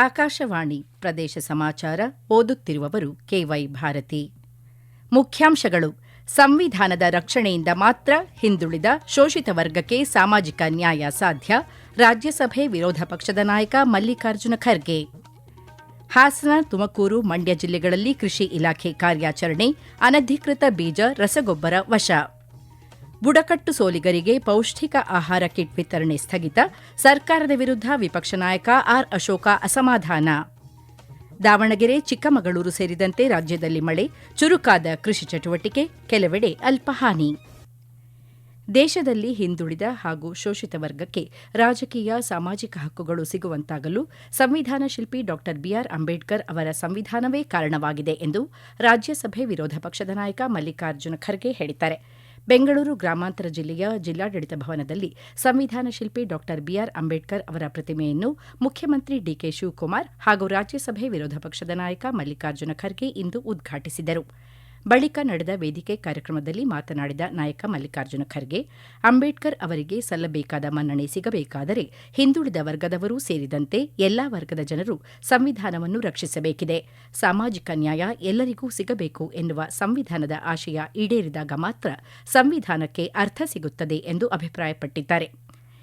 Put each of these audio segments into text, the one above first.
ಆಕಾಶವಾಣಿ ಪ್ರದೇಶ ಸಮಾಚಾರ ಓದುತ್ತಿರುವವರು ಕೆವೈ ಭಾರತಿ. ಮುಖ್ಯಾಂಶಗಳು: ಸಂವಿಧಾನದ ರಕ್ಷಣೆಯಿಂದ ಮಾತ್ರ ಹಿಂದುಳಿದ ಶೋಷಿತ ವರ್ಗಕ್ಕೆ ಸಾಮಾಜಿಕ ನ್ಯಾಯ ಸಾಧ್ಯ. ರಾಜ್ಯಸಭೆ ವಿರೋಧ ಪಕ್ಷದ ನಾಯಕ ಮಲ್ಲಿಕಾರ್ಜುನ ಖರ್ಗೆ. ಹಾಸನ, ತುಮಕೂರು, ಮಂಡ್ಯ ಜಿಲ್ಲೆಗಳಲ್ಲಿ ಕೃಷಿ ಇಲಾಖೆ ಕಾರ್ಯಾಚರಣೆ. ಅನಧಿಕೃತ ಬೀಜ, ರಸಗೊಬ್ಬರ ವಶ. ಬುಡಕಟ್ಟು ಸೋಲಿಗರಿಗೆ ಪೌಷ್ಟಿಕ ಆಹಾರ ಕಿಟ್ ವಿತರಣೆ ಸ್ಥಗಿತ. ಸರ್ಕಾರದ ವಿರುದ್ಧ ವಿಪಕ್ಷ ನಾಯಕ ಆರ್ ಅಶೋಕ ಅಸಮಾಧಾನ. ದಾವಣಗೆರೆ, ಚಿಕ್ಕಮಗಳೂರು ಸೇರಿದಂತೆ ರಾಜ್ಯದಲ್ಲಿ ಮಳೆ. ಚುರುಕಾದ ಕೃಷಿ ಚಟುವಟಿಕೆ, ಕೆಲವೆಡೆ ಅಲ್ಪ ಹಾನಿ. ದೇಶದಲ್ಲಿ ಹಿಂದುಳಿದ ಹಾಗೂ ಶೋಷಿತ ವರ್ಗಕ್ಕೆ ರಾಜಕೀಯ, ಸಾಮಾಜಿಕ ಹಕ್ಕುಗಳು ಸಿಗುವಂತಾಗಲು ಸಂವಿಧಾನ ಶಿಲ್ಪಿ ಡಾ ಬಿಆರ್ ಅಂಬೇಡ್ಕರ್ ಅವರ ಸಂವಿಧಾನವೇ ಕಾರಣವಾಗಿದೆ ಎಂದು ರಾಜ್ಯಸಭೆ ವಿರೋಧ ಪಕ್ಷದ ನಾಯಕ ಮಲ್ಲಿಕಾರ್ಜುನ ಖರ್ಗೆ ಹೇಳಿದ್ದಾರೆ. ಬೆಂಗಳೂರು ಗ್ರಾಮಾಂತರ ಜಿಲ್ಲೆಯ ಜಿಲ್ಲಾಡಳಿತ ಭವನದಲ್ಲಿ ಸಂವಿಧಾನ ಶಿಲ್ಪಿ ಡಾ ಬಿಆರ್ ಅಂಬೇಡ್ಕರ್ ಅವರ ಪ್ರತಿಮೆಯನ್ನು ಮುಖ್ಯಮಂತ್ರಿ ಡಿಕೆ ಶಿವಕುಮಾರ್ ಹಾಗೂ ರಾಜ್ಯಸಭೆ ವಿರೋಧ ಪಕ್ಷದ ನಾಯಕ ಮಲ್ಲಿಕಾರ್ಜುನ ಖರ್ಗೆ ಇಂದು ಉದ್ಘಾಟಿಸಿದರು. ಬಳಿಕ ನಡೆದ ವೇದಿಕೆ ಕಾರ್ಯಕ್ರಮದಲ್ಲಿ ಮಾತನಾಡಿದ ನಾಯಕ ಮಲ್ಲಿಕಾರ್ಜುನ ಖರ್ಗೆ, ಅಂಬೇಡ್ಕರ್ ಅವರಿಗೆ ಸಲ್ಲಬೇಕಾದ ಮನ್ನಣೆ ಸಿಗಬೇಕಾದರೆ ಹಿಂದುಳಿದ ವರ್ಗದವರೂ ಸೇರಿದಂತೆ ಎಲ್ಲಾ ವರ್ಗದ ಜನರು ಸಂವಿಧಾನವನ್ನು ರಕ್ಷಿಸಬೇಕಿದೆ. ಸಾಮಾಜಿಕ ನ್ಯಾಯ ಎಲ್ಲರಿಗೂ ಸಿಗಬೇಕು ಎನ್ನುವ ಸಂವಿಧಾನದ ಆಶಯ ಈಡೇರಿದಾಗ ಮಾತ್ರ ಸಂವಿಧಾನಕ್ಕೆ ಅರ್ಥ ಸಿಗುತ್ತದೆ ಎಂದು ಅಭಿಪ್ರಾಯಪಟ್ಟಿದ್ದಾರೆ.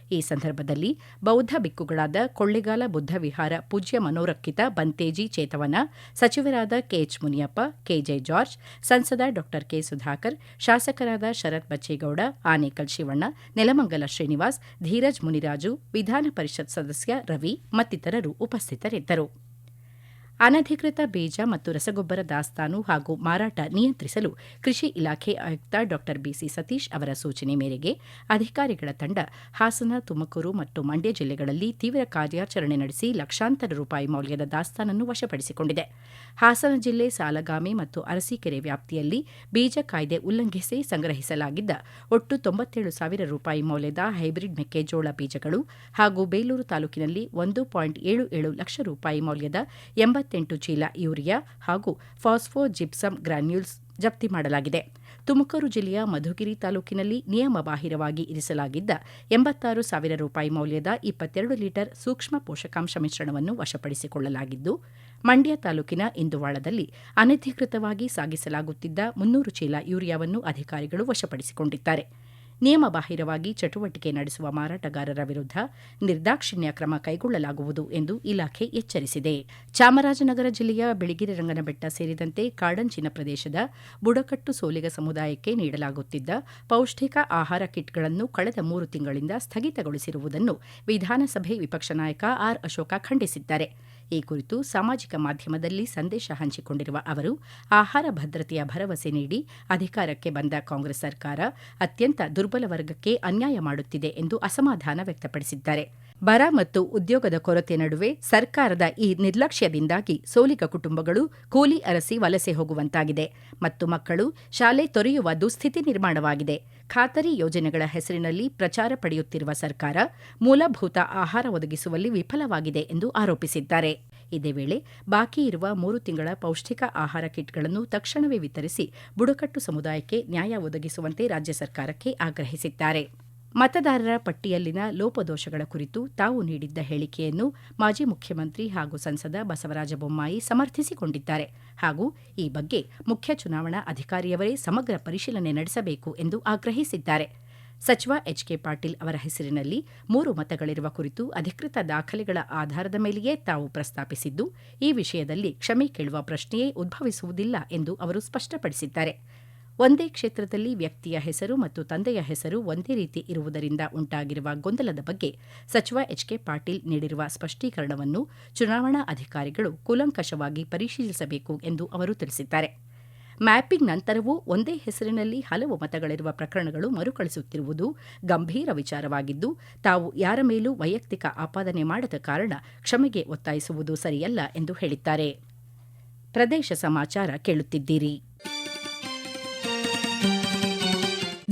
ಈ ಸಂದರ್ಭದಲ್ಲಿ ಬೌದ್ಧ ಬಿಕ್ಕುಗಳಾದ ಕೊಳ್ಳೆಗಾಲ ಬುದ್ಧ ವಿಹಾರ ಪೂಜ್ಯ ಮನೋರಕ್ಷಿತ ಬಂತೇಜಿ ಚೇತವನ, ಸಚಿವರಾದ ಕೆಎಚ್ ಮುನಿಯಪ್ಪ, ಕೆಜೆ ಜಾರ್ಜ್, ಸಂಸದ ಡಾ ಕೆ ಸುಧಾಕರ್, ಶಾಸಕರಾದ ಶರತ್ ಬಚ್ಚೇಗೌಡ, ಆನೇಕಲ್ ಶಿವಣ್ಣ, ನೆಲಮಂಗಲ ಶ್ರೀನಿವಾಸ್, ಧೀರಜ್ ಮುನಿರಾಜು, ವಿಧಾನ ಪರಿಷತ್ ಸದಸ್ಯ ರವಿ ಮತ್ತಿತರರು ಉಪಸ್ಥಿತರಿದ್ದರು. ಅನಧಿಕೃತ ಬೀಜ ಮತ್ತು ರಸಗೊಬ್ಬರ ದಾಸ್ತಾನು ಹಾಗೂ ಮಾರಾಟ ನಿಯಂತ್ರಿಸಲು ಕೃಷಿ ಇಲಾಖೆ ಆಯುಕ್ತ ಡಾ ಬಿಸಿ ಸತೀಶ್ ಅವರ ಸೂಚನೆ ಮೇರೆಗೆ ಅಧಿಕಾರಿಗಳ ತಂಡ ಹಾಸನ, ತುಮಕೂರು ಮತ್ತು ಮಂಡ್ಯ ಜಿಲ್ಲೆಗಳಲ್ಲಿ ತೀವ್ರ ಕಾರ್ಯಾಚರಣೆ ನಡೆಸಿ ಲಕ್ಷಾಂತರ ರೂಪಾಯಿ ಮೌಲ್ಯದ ದಾಸ್ತಾನನ್ನು ವಶಪಡಿಸಿಕೊಂಡಿದೆ. ಹಾಸನ ಜಿಲ್ಲೆ ಸಾಲಗಾಮೆ ಮತ್ತು ಅರಸೀಕೆರೆ ವ್ಯಾಪ್ತಿಯಲ್ಲಿ ಬೀಜ ಕಾಯ್ದೆ ಉಲ್ಲಂಘಿಸಿ ಸಂಗ್ರಹಿಸಲಾಗಿದ್ದ ಒಟ್ಟು 97,000 ರೂಪಾಯಿ ಮೌಲ್ಯದ ಹೈಬ್ರಿಡ್ ಮೆಕ್ಕೆಜೋಳ ಬೀಜಗಳು ಹಾಗೂ ಬೇಲೂರು ತಾಲೂಕಿನಲ್ಲಿ 1.77 ಲಕ್ಷ ರೂಪಾಯಿ ಮೌಲ್ಯದ 88 ಚೀಲ ಯೂರಿಯಾ ಹಾಗೂ ಫಾಸ್ಫೋ ಜಿಪ್ಸಮ್ ಗ್ರಾನ್ಯೂಲ್ಸ್ ಜಪ್ತಿ ಮಾಡಲಾಗಿದೆ. ತುಮಕೂರು ಜಿಲ್ಲೆಯ ಮಧುಗಿರಿ ತಾಲೂಕಿನಲ್ಲಿ ನಿಯಮಬಾಹಿರವಾಗಿ ಇರಿಸಲಾಗಿದ್ದ 86,000 ರೂಪಾಯಿ ಮೌಲ್ಯದ 22 ಲೀಟರ್ ಸೂಕ್ಷ್ಮ ಪೋಷಕಾಂಶ ಮಿಶ್ರಣವನ್ನು ವಶಪಡಿಸಿಕೊಳ್ಳಲಾಗಿದ್ದು, ಮಂಡ್ಯ ತಾಲೂಕಿನ ಇಂದುವಾಳದಲ್ಲಿ ಅನಧಿಕೃತವಾಗಿ ಸಾಗಿಸಲಾಗುತ್ತಿದ್ದ 300 ಚೀಲ ಯೂರಿಯಾವನ್ನು ಅಧಿಕಾರಿಗಳು ವಶಪಡಿಸಿಕೊಂಡಿದ್ದಾರೆ. ನಿಯಮಬಾಹಿರವಾಗಿ ಚಟುವಟಿಕೆ ನಡೆಸುವ ಮಾರಾಟಗಾರರ ವಿರುದ್ಧ ನಿರ್ದಾಕ್ಷಿಣ್ಯ ಕ್ರಮ ಕೈಗೊಳ್ಳಲಾಗುವುದು ಎಂದು ಇಲಾಖೆ ಎಚ್ಚರಿಸಿದೆ. ಚಾಮರಾಜನಗರ ಜಿಲ್ಲೆಯ ಬಿಳಿಗಿರಿ ರಂಗನಬೆಟ್ಟ ಸೇರಿದಂತೆ ಕಾಡಂಚಿನ ಪ್ರದೇಶದ ಬುಡಕಟ್ಟು ಸೋಲಿಗ ಸಮುದಾಯಕ್ಕೆ ನೀಡಲಾಗುತ್ತಿದ್ದ ಪೌಷ್ಟಿಕ ಆಹಾರ ಕಿಟ್ಗಳನ್ನು ಕಳೆದ 3 ತಿಂಗಳಿಂದ ಸ್ಥಗಿತಗೊಳಿಸಿರುವುದನ್ನು ವಿಧಾನಸಭೆ ವಿಪಕ್ಷ ನಾಯಕ ಆರ್ ಅಶೋಕ ಖಂಡಿಸಿದ್ದಾರೆ. ಈ ಕುರಿತು ಸಾಮಾಜಿಕ ಮಾಧ್ಯಮದಲ್ಲಿ ಸಂದೇಶ ಹಂಚಿಕೊಂಡಿರುವ ಅವರು, ಆಹಾರ ಭದ್ರತೆಯ ಭರವಸೆ ನೀಡಿ ಅಧಿಕಾರಕ್ಕೆ ಬಂದ ಕಾಂಗ್ರೆಸ್ ಸರ್ಕಾರ ಅತ್ಯಂತ ದುರ್ಬಲ ವರ್ಗಕ್ಕೆ ಅನ್ಯಾಯ ಮಾಡುತ್ತಿದೆ ಎಂದು ಅಸಮಾಧಾನ ವ್ಯಕ್ತಪಡಿಸಿದ್ದಾರೆ. ಬರ ಮತ್ತು ಉದ್ಯೋಗದ ಕೊರತೆ ನಡುವೆ ಸರ್ಕಾರದ ಈ ನಿರ್ಲಕ್ಷ್ಯದಿಂದಾಗಿ ಸೋಲಿಗ ಕುಟುಂಬಗಳು ಕೂಲಿ ಅರಸಿ ವಲಸೆ ಹೋಗುವಂತಾಗಿದೆ ಮತ್ತು ಮಕ್ಕಳು ಶಾಲೆ ತೊರೆಯುವ ದುಸ್ಥಿತಿ ನಿರ್ಮಾಣವಾಗಿದೆ. ಖಾತರಿ ಯೋಜನೆಗಳ ಹೆಸರಿನಲ್ಲಿ ಪ್ರಚಾರ ಪಡೆಯುತ್ತಿರುವ ಸರ್ಕಾರ ಮೂಲಭೂತ ಆಹಾರ ಒದಗಿಸುವಲ್ಲಿ ವಿಫಲವಾಗಿದೆ ಎಂದು ಆರೋಪಿಸಿದ್ದಾರೆ. ಇದೇ ವೇಳೆ ಬಾಕಿ ಇರುವ 3 ತಿಂಗಳ ಪೌಷ್ಟಿಕ ಆಹಾರ ಕಿಟ್ಗಳನ್ನು ತಕ್ಷಣವೇ ವಿತರಿಸಿ ಬುಡಕಟ್ಟು ಸಮುದಾಯಕ್ಕೆ ನ್ಯಾಯ ಒದಗಿಸುವಂತೆ ರಾಜ್ಯ ಸರ್ಕಾರಕ್ಕೆ ಆಗ್ರಹಿಸಿದ್ದಾರೆ. ಮತದಾರರ ಪಟ್ಟಿಯಲ್ಲಿನ ಲೋಪದೋಷಗಳ ಕುರಿತು ತಾವು ನೀಡಿದ್ದ ಹೇಳಿಕೆಯನ್ನು ಮಾಜಿ ಮುಖ್ಯಮಂತ್ರಿ ಹಾಗೂ ಸಂಸದ ಬಸವರಾಜ ಬೊಮ್ಮಾಯಿ ಸಮರ್ಥಿಸಿಕೊಂಡಿದ್ದಾರೆ ಹಾಗೂ ಈ ಬಗ್ಗೆ ಮುಖ್ಯ ಚುನಾವಣಾ ಅಧಿಕಾರಿಯವರೇ ಸಮಗ್ರ ಪರಿಶೀಲನೆ ನಡೆಸಬೇಕು ಎಂದು ಆಗ್ರಹಿಸಿದ್ದಾರೆ. ಸಚಿವ ಎಚ್.ಕೆ. ಪಾಟೀಲ್ ಅವರ ಹೆಸರಿನಲ್ಲಿ 3 ಮತಗಳಿರುವ ಕುರಿತು ಅಧಿಕೃತ ದಾಖಲೆಗಳ ಆಧಾರದ ಮೇಲೆಯೇ ತಾವು ಪ್ರಸ್ತಾಪಿಸಿದ್ದು, ಈ ವಿಷಯದಲ್ಲಿ ಕ್ಷಮೆ ಕೇಳುವ ಪ್ರಶ್ನೆಯೇ ಉದ್ಭವಿಸುವುದಿಲ್ಲ ಎಂದು ಅವರು ಸ್ಪಷ್ಟಪಡಿಸಿದ್ದಾರೆ. ಒಂದೇ ಕ್ಷೇತ್ರದಲ್ಲಿ ವ್ಯಕ್ತಿಯ ಹೆಸರು ಮತ್ತು ತಂದೆಯ ಹೆಸರು ಒಂದೇ ರೀತಿ ಇರುವುದರಿಂದ ಉಂಟಾಗಿರುವ ಗೊಂದಲದ ಬಗ್ಗೆ ಸಚಿವ ಎಚ್.ಕೆ. ಪಾಟೀಲ್ ನೀಡಿರುವ ಸ್ಪಷ್ಟೀಕರಣವನ್ನು ಚುನಾವಣಾ ಅಧಿಕಾರಿಗಳು ಕೂಲಂಕಷವಾಗಿ ಪರಿಶೀಲಿಸಬೇಕು ಎಂದು ಅವರು ತಿಳಿಸಿದ್ದಾರೆ. ಮ್ಯಾಪಿಂಗ್ ನಂತರವೂ ಒಂದೇ ಹೆಸರಿನಲ್ಲಿ ಹಲವು ಮತಗಳಿರುವ ಪ್ರಕರಣಗಳು ಮರುಕಳಿಸುತ್ತಿರುವುದು ಗಂಭೀರ ವಿಚಾರವಾಗಿದ್ದು, ತಾವು ಯಾರ ಮೇಲೂ ವೈಯಕ್ತಿಕ ಆಪಾದನೆ ಮಾಡದ ಕಾರಣ ಕ್ಷಮೆಗೆ ಒತ್ತಾಯಿಸುವುದು ಸರಿಯಲ್ಲ ಎಂದು ಹೇಳಿದ್ದಾರೆ. ಪ್ರದೇಶ ಸಮಾಚಾರ ಕೇಳುತ್ತಿದ್ದೀರಿ.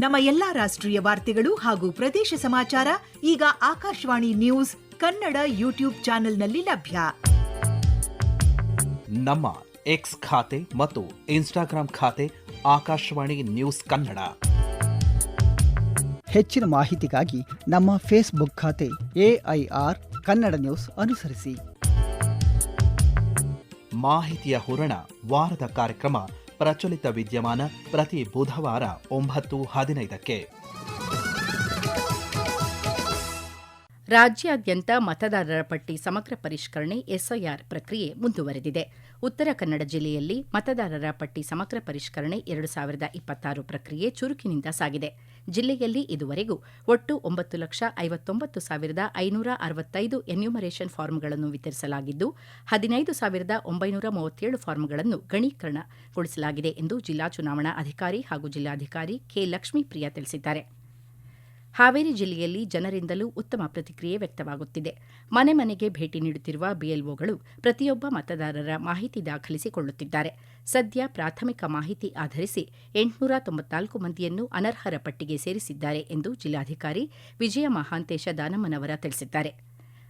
ನಮ್ಮ ಎಲ್ಲಾ ರಾಷ್ಟ್ರೀಯ ವಾರ್ತೆಗಳು ಹಾಗೂ ಪ್ರದೇಶ ಸಮಾಚಾರ ಈಗ ಆಕಾಶವಾಣಿ ನ್ಯೂಸ್ ಕನ್ನಡ ಯೂಟ್ಯೂಬ್ ಚಾನೆಲ್ನಲ್ಲಿ ಲಭ್ಯ. ನಮ್ಮ ಎಕ್ಸ್ ಖಾತೆ ಮತ್ತು ಇನ್ಸ್ಟಾಗ್ರಾಂ ಖಾತೆ ಆಕಾಶವಾಣಿ ನ್ಯೂಸ್ ಕನ್ನಡ. ಹೆಚ್ಚಿನ ಮಾಹಿತಿಗಾಗಿ ನಮ್ಮ ಫೇಸ್ಬುಕ್ ಖಾತೆ AIR ಕನ್ನಡ ನ್ಯೂಸ್ ಅನುಸರಿಸಿ. ಮಾಹಿತಿಯ ಹೂರಣ ವಾರದ ಕಾರ್ಯಕ್ರಮ ಪ್ರಚಲಿತ ವಿದ್ಯಮಾನ ಪ್ರತಿ ಬುಧವಾರ 9:15ಕ್ಕೆ. ರಾಜ್ಯಾದ್ಯಂತ ಮತದಾರರ ಪಟ್ಟಿ ಸಮಗ್ರ ಪರಿಷ್ಕರಣೆ ಎಸ್ಐಆರ್ ಪ್ರಕ್ರಿಯೆ ಮುಂದುವರೆದಿದೆ. ಉತ್ತರ ಕನ್ನಡ ಜಿಲ್ಲೆಯಲ್ಲಿ ಮತದಾರರ ಪಟ್ಟಿ ಸಮಗ್ರ ಪರಿಷ್ಕರಣೆ 2026 ಪ್ರಕ್ರಿಯೆ ಚುರುಕಿನಿಂದ ಸಾಗಿದೆ. ಜಿಲ್ಲೆಯಲ್ಲಿ ಇದುವರೆಗೂ ಒಟ್ಟು 9,59,565 ಎನ್ಯುಮರೇಷನ್ ಫಾರ್ಮ್ಗಳನ್ನು ವಿತರಿಸಲಾಗಿದ್ದು 15,937 ಫಾರ್ಮ್ಗಳನ್ನು ಗಣಕೀಕರಣಗೊಳಿಸಲಾಗಿದೆ ಎಂದು ಜಿಲ್ಲಾ ಚುನಾವಣಾ ಅಧಿಕಾರಿ ಹಾಗೂ ಜಿಲ್ಲಾಧಿಕಾರಿ ಕೆ. ಲಕ್ಷ್ಮೀಪ್ರಿಯಾ ತಿಳಿಸಿದ್ದಾರೆ. ಹಾವೇರಿ ಜಿಲ್ಲೆಯಲ್ಲಿ ಜನರಿಂದಲೂ ಉತ್ತಮ ಪ್ರತಿಕ್ರಿಯೆ ವ್ಯಕ್ತವಾಗುತ್ತಿದೆ. ಮನೆ ಮನೆಗೆ ಭೇಟಿ ನೀಡುತ್ತಿರುವ ಬಿಎಲ್ಒಗಳು ಪ್ರತಿಯೊಬ್ಬ ಮತದಾರರ ಮಾಹಿತಿ ದಾಖಲಿಸಿಕೊಳ್ಳುತ್ತಿದ್ದಾರೆ. ಸದ್ಯ ಪ್ರಾಥಮಿಕ ಮಾಹಿತಿ ಆಧರಿಸಿ 894 ಮಂದಿಯನ್ನು ಅನರ್ಹರ ಪಟ್ಟಿಗೆ ಸೇರಿಸಿದ್ದಾರೆ ಎಂದು ಜಿಲ್ಲಾಧಿಕಾರಿ ವಿಜಯ ಮಹಾಂತೇಶ ದಾನಮ್ಮನವರ ತಿಳಿಸಿದ್ದಾರೆ.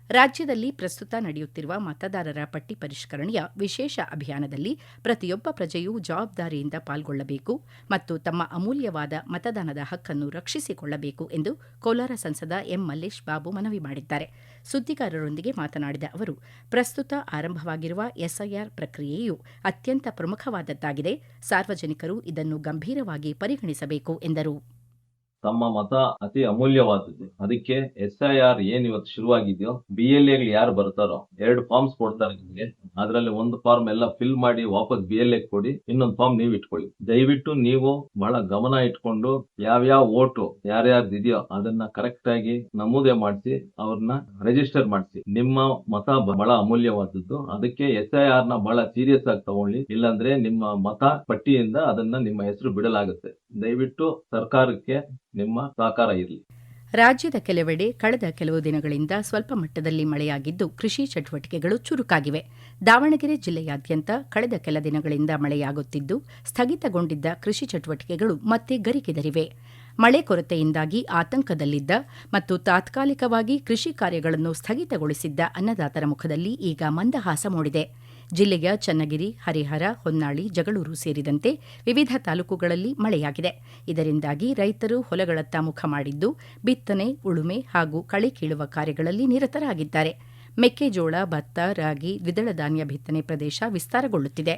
ರಾಜ್ಯದಲ್ಲಿ ಪ್ರಸ್ತುತ ನಡೆಯುತ್ತಿರುವ ಮತದಾರರ ಪಟ್ಟಿ ಪರಿಷ್ಕರಣೆಯ ವಿಶೇಷ ಅಭಿಯಾನದಲ್ಲಿ ಪ್ರತಿಯೊಬ್ಬ ಪ್ರಜೆಯೂ ಜವಾಬ್ದಾರಿಯಿಂದ ಪಾಲ್ಗೊಳ್ಳಬೇಕು ಮತ್ತು ತಮ್ಮ ಅಮೂಲ್ಯವಾದ ಮತದಾನದ ಹಕ್ಕನ್ನು ರಕ್ಷಿಸಿಕೊಳ್ಳಬೇಕು ಎಂದು ಕೋಲಾರ ಸಂಸದ ಎಂ. ಮಲ್ಲೇಶ್ ಬಾಬು ಮನವಿ ಮಾಡಿದ್ದಾರೆ. ಸುದ್ದಿಗಾರರೊಂದಿಗೆ ಮಾತನಾಡಿದ ಅವರು, ಪ್ರಸ್ತುತ ಆರಂಭವಾಗಿರುವ ಎಸ್ಐಆರ್ ಪ್ರಕ್ರಿಯೆಯು ಅತ್ಯಂತ ಪ್ರಮುಖವಾದದ್ದಾಗಿದೆ. ಸಾರ್ವಜನಿಕರು ಇದನ್ನು ಗಂಭೀರವಾಗಿ ಪರಿಗಣಿಸಬೇಕು ಎಂದರು. ತಮ್ಮ ಮತ ಅತಿ ಅಮೂಲ್ಯವಾದದ್ದು. ಅದಕ್ಕೆ SIR ಏನ್ ಇವತ್ತು ಶುರುವಾಗಿದೆಯೋ, BLA ಯಾರು ಬರ್ತಾರೋ 2 ಫಾರ್ಮ್ಸ್ ಕೊಡ್ತಾರೆ ನಿಮಗೆ. ಅದರಲ್ಲಿ ಒಂದು ಫಾರ್ಮ್ ಎಲ್ಲ ಫಿಲ್ ಮಾಡಿ ವಾಪಸ್ BLA ಕೊಡಿ, ಇನ್ನೊಂದು ಫಾರ್ಮ್ ನೀವು ಇಟ್ಕೊಳ್ಳಿ. ದಯವಿಟ್ಟು ನೀವು ಬಹಳ ಗಮನ ಇಟ್ಕೊಂಡು ಯಾವ್ಯಾವ ಓಟು ಯಾರ್ಯಾರ್ದಿದೆಯೋ ಅದನ್ನ ಕರೆಕ್ಟ್ ಆಗಿ ನಮೂದೆ ಮಾಡಿಸಿ ಅವ್ರನ್ನ ರಿಜಿಸ್ಟರ್ ಮಾಡಿಸಿ. ನಿಮ್ಮ ಮತ ಬಹಳ ಅಮೂಲ್ಯವಾದದ್ದು. ಅದಕ್ಕೆ SIR ನ ಬಹಳ ಸೀರಿಯಸ್ ಆಗಿ ತಗೊಳ್ಳಿ, ಇಲ್ಲಾಂದ್ರೆ ನಿಮ್ಮ ಮತ ಪಟ್ಟಿಯಿಂದ ಅದನ್ನ ನಿಮ್ಮ ಹೆಸರು ಬಿಡಲಾಗುತ್ತೆ. ದಯವಿಟ್ಟು ಸರ್ಕಾರಕ್ಕೆ ನಿಮ್ಮ ಸಹಕಾರ ಇರಲಿ. ರಾಜ್ಯದ ಕೆಲವೆಡೆ ಕಳೆದ ಕೆಲವು ದಿನಗಳಿಂದ ಸ್ವಲ್ಪ ಮಟ್ಟದಲ್ಲಿ ಮಳೆಯಾಗಿದ್ದು ಕೃಷಿ ಚಟುವಟಿಕೆಗಳು ಚುರುಕಾಗಿವೆ. ದಾವಣಗೆರೆ ಜಿಲ್ಲೆಯಾದ್ಯಂತ ಕಳೆದ ಕೆಲ ದಿನಗಳಿಂದ ಮಳೆಯಾಗುತ್ತಿದ್ದು ಸ್ಥಗಿತಗೊಂಡಿದ್ದ ಕೃಷಿ ಚಟುವಟಿಕೆಗಳು ಮತ್ತೆ ಗರಿಗೆದರಿವೆ. ಮಳೆ ಕೊರತೆಯಿಂದಾಗಿ ಆತಂಕದಲ್ಲಿದ್ದ ಮತ್ತು ತಾತ್ಕಾಲಿಕವಾಗಿ ಕೃಷಿ ಕಾರ್ಯಗಳನ್ನು ಸ್ಥಗಿತಗೊಳಿಸಿದ್ದ ಅನ್ನದಾತರ ಮುಖದಲ್ಲಿ ಈಗ ಮಂದಹಾಸ ಮೂಡಿದೆ. ಜಿಲ್ಲೆಯ ಚನ್ನಗಿರಿ, ಹರಿಹರ, ಹೊನ್ನಾಳಿ, ಜಗಳೂರು ಸೇರಿದಂತೆ ವಿವಿಧ ತಾಲೂಕುಗಳಲ್ಲಿ ಮಳೆಯಾಗಿದೆ. ಇದರಿಂದಾಗಿ ರೈತರು ಹೊಲಗಳತ್ತ ಮುಖ ಮಾಡಿದ್ದು ಬಿತ್ತನೆ, ಉಳುಮೆ ಹಾಗೂ ಕಳೆ ಕೀಳುವ ಕಾರ್ಯಗಳಲ್ಲಿ ನಿರತರಾಗಿದ್ದಾರೆ. ಮೆಕ್ಕೆಜೋಳ, ಭತ್ತ, ರಾಗಿ, ದ್ವಿದಳ ಧಾನ್ಯ ಬಿತ್ತನೆ ಪ್ರದೇಶ ವಿಸ್ತಾರಗೊಳ್ಳುತ್ತಿದೆ.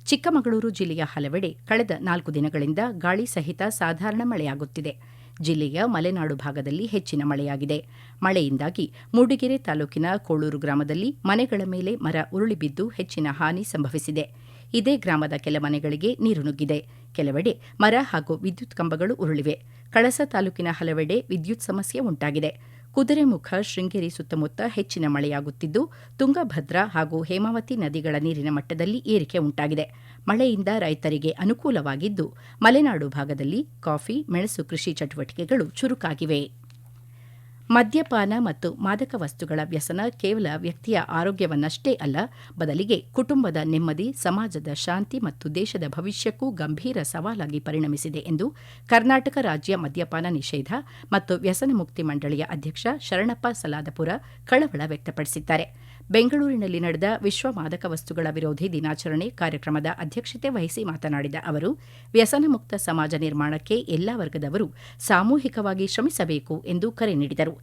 ಚಿಕ್ಕಮಗಳೂರು ಜಿಲ್ಲೆಯ ಹಲವೆಡೆ ಕಳೆದ 4 ದಿನಗಳಿಂದ ಗಾಳಿ ಸಹಿತ ಸಾಧಾರಣ ಮಳೆಯಾಗುತ್ತಿದೆ. ಜಿಲ್ಲೆಯ ಮಲೆನಾಡು ಭಾಗದಲ್ಲಿ ಹೆಚ್ಚಿನ ಮಳೆಯಾಗಿದೆ. ಮಳೆಯಿಂದಾಗಿ ಮೂಡಿಗೆರೆ ತಾಲೂಕಿನ ಕೋಳೂರು ಗ್ರಾಮದಲ್ಲಿ ಮನೆಗಳ ಮೇಲೆ ಮರ ಉರುಳಿ ಬಿದ್ದು ಹೆಚ್ಚಿನ ಹಾನಿ ಸಂಭವಿಸಿದೆ. ಇದೇ ಗ್ರಾಮದ ಕೆಲ ಮನೆಗಳಿಗೆ ನೀರು ನುಗ್ಗಿದೆ. ಕೆಲವೆಡೆ ಮರ ಹಾಗೂ ವಿದ್ಯುತ್ ಕಂಬಗಳು ಉರುಳಿವೆ. ಕಳಸ ತಾಲೂಕಿನ ಹಲವೆಡೆ ವಿದ್ಯುತ್ ಸಮಸ್ಯೆ ಉಂಟಾಗಿದೆ. ಕುದುರೆಮುಖ, ಶೃಂಗೇರಿ ಸುತ್ತಮುತ್ತ ಹೆಚ್ಚಿನ ಮಳೆಯಾಗುತ್ತಿದ್ದು ತುಂಗಭದ್ರಾ ಹಾಗೂ ಹೇಮಾವತಿ ನದಿಗಳ ನೀರಿನ ಮಟ್ಟದಲ್ಲಿ ಏರಿಕೆ ಉಂಟಾಗಿದೆ. ಮಳೆಯಿಂದ ರೈತರಿಗೆ ಅನುಕೂಲವಾಗಿದ್ದು ಮಲೆನಾಡು ಭಾಗದಲ್ಲಿ ಕಾಫಿ, ಮೆಣಸು ಕೃಷಿ ಚಟುವಟಿಕೆಗಳು ಚುರುಕಾಗಿವೆ. ಮದ್ಯಪಾನ ಮತ್ತು ಮಾದಕ ವಸ್ತುಗಳ ವ್ಯಸನ ಕೇವಲ ವ್ಯಕ್ತಿಯ ಆರೋಗ್ಯವನ್ನಷ್ಟೇ ಅಲ್ಲ, ಬದಲಿಗೆ ಕುಟುಂಬದ ನೆಮ್ಮದಿ, ಸಮಾಜದ ಶಾಂತಿ ಮತ್ತು ದೇಶದ ಭವಿಷ್ಯಕ್ಕೂ ಗಂಭೀರ ಸವಾಲಾಗಿ ಪರಿಣಮಿಸಿದೆ ಎಂದು ಕರ್ನಾಟಕ ರಾಜ್ಯ ಮದ್ಯಪಾನ ನಿಷೇಧ ಮತ್ತು ವ್ಯಸನ ಮುಕ್ತಿ ಮಂಡಳಿಯ ಅಧ್ಯಕ್ಷ ಶರಣಪ್ಪ ಸಲಾದಪುರ ಕಳವಳ ವ್ಯಕ್ತಪಡಿಸಿದ್ದಾರೆ. ಬೆಂಗಳೂರಿನಲ್ಲಿ ನಡೆದ ವಿಶ್ವ ಮಾದಕ ವಸ್ತುಗಳ ವಿರೋಧಿ ದಿನಾಚರಣೆ ಕಾರ್ಯಕ್ರಮದ ಅಧ್ಯಕ್ಷತೆ ವಹಿಸಿ ಮಾತನಾಡಿದ ಅವರು, ವ್ಯಸನ ಮುಕ್ತ ಸಮಾಜ ನಿರ್ಮಾಣಕ್ಕೆ ಎಲ್ಲಾ ವರ್ಗದವರು ಸಾಮೂಹಿಕವಾಗಿ ಶ್ರಮಿಸಬೇಕು ಎಂದು ಕರೆ ನೀಡಿದರು.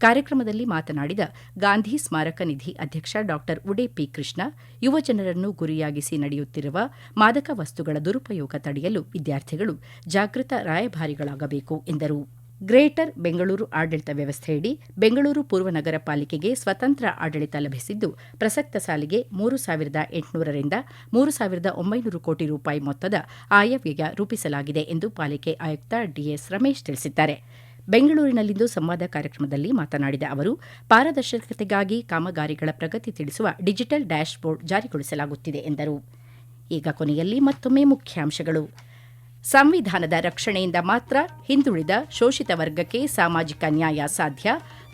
ಕಾರ್ಯಕ್ರಮದಲ್ಲಿ ಮಾತನಾಡಿದ ಗಾಂಧಿ ಸ್ಮಾರಕ ನಿಧಿ ಅಧ್ಯಕ್ಷ ಡಾ ಉಡೇಪಿ ಕೃಷ್ಣ, ಯುವಜನರನ್ನು ಗುರಿಯಾಗಿಸಿ ನಡೆಯುತ್ತಿರುವ ಮಾದಕ ವಸ್ತುಗಳ ದುರುಪಯೋಗ ತಡೆಯಲು ವಿದ್ಯಾರ್ಥಿಗಳು ಜಾಗೃತ ರಾಯಭಾರಿಗಳಾಗಬೇಕು ಎಂದರು. ಗ್ರೇಟರ್ ಬೆಂಗಳೂರು ಆಡಳಿತ ವ್ಯವಸ್ಥೆಯಡಿ ಬೆಂಗಳೂರು ಪೂರ್ವ ನಗರ ಪಾಲಿಕೆಗೆ ಸ್ವತಂತ್ರ ಆಡಳಿತ ಲಭಿಸಿದ್ದು ಪ್ರಸಕ್ತ ಸಾಲಿಗೆ 3,800 ರಿಂದ 3,900 ಕೋಟಿ ರೂಪಾಯಿ ಮೊತ್ತದ ಆಯವ್ಯಯ ರೂಪಿಸಲಾಗಿದೆ ಎಂದು ಪಾಲಿಕೆ ಆಯುಕ್ತ ಡಿಎಸ್ ರಮೇಶ್ ತಿಳಿಸಿದ್ದಾರೆ. ಬೆಂಗಳೂರಿನಲ್ಲಿಂದು ಸಂವಾದ ಕಾರ್ಯಕ್ರಮದಲ್ಲಿ ಮಾತನಾಡಿದ ಅವರು, ಪಾರದರ್ಶಕತೆಗಾಗಿ ಕಾಮಗಾರಿಗಳ ಪ್ರಗತಿ ತಿಳಿಸುವ ಡಿಜಿಟಲ್ ಡ್ಯಾಶ್ ಬೋರ್ಡ್ ಜಾರಿಗೊಳಿಸಲಾಗುತ್ತಿದೆ ಎಂದರು. ಈಗ ಕೊನೆಯಲ್ಲಿ ಮತ್ತೊಮ್ಮೆ ಮುಖ್ಯಾಂಶಗಳು. ಸಂವಿಧಾನದ ರಕ್ಷಣೆಯಿಂದ ಮಾತ್ರ ಹಿಂದುಳಿದ ಶೋಷಿತ ವರ್ಗಕ್ಕೆ ಸಾಮಾಜಿಕ ನ್ಯಾಯ ಸಾಧ್ಯ,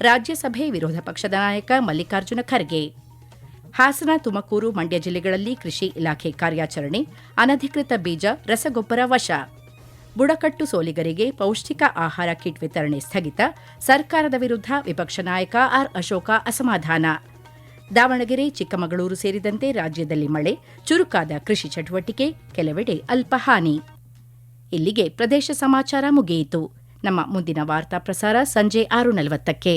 ರಾಜ್ಯಸಭೆ ವಿರೋಧ ಪಕ್ಷದ ನಾಯಕ ಮಲ್ಲಿಕಾರ್ಜುನ ಖರ್ಗೆ. ಹಾಸನ, ತುಮಕೂರು, ಮಂಡ್ಯ ಜಿಲ್ಲೆಗಳಲ್ಲಿ ಕೃಷಿ ಇಲಾಖೆ ಕಾರ್ಯಾಚರಣೆ, ಅನಧಿಕೃತ ಬೀಜ, ರಸಗೊಬ್ಬರ ವಶ. ಬುಡಕಟ್ಟು ಸೋಲಿಗರಿಗೆ ಪೌಷ್ಟಿಕ ಆಹಾರ ಕಿಟ್ ವಿತರಣೆ ಸ್ಥಗಿತ, ಸರ್ಕಾರದ ವಿರುದ್ಧ ವಿಪಕ್ಷ ನಾಯಕ ಆರ್ ಅಶೋಕ ಅಸಮಾಧಾನ. ದಾವಣಗೆರೆ, ಚಿಕ್ಕಮಗಳೂರು ಸೇರಿದಂತೆ ರಾಜ್ಯದಲ್ಲಿ ಮಳೆ, ಚುರುಕಾದ ಕೃಷಿ ಚಟುವಟಿಕೆ, ಕೆಲವೆಡೆ ಅಲ್ಪ ಹಾನಿ. ಇಲ್ಲಿಗೆ ಪ್ರದೇಶ ಸಮಾಚಾರ ಮುಗಿಯಿತು. ನಮ್ಮ ಮುಂದಿನ ವಾರ್ತಾ ಪ್ರಸಾರ ಸಂಜೆ 6:40ಕ್ಕೆ.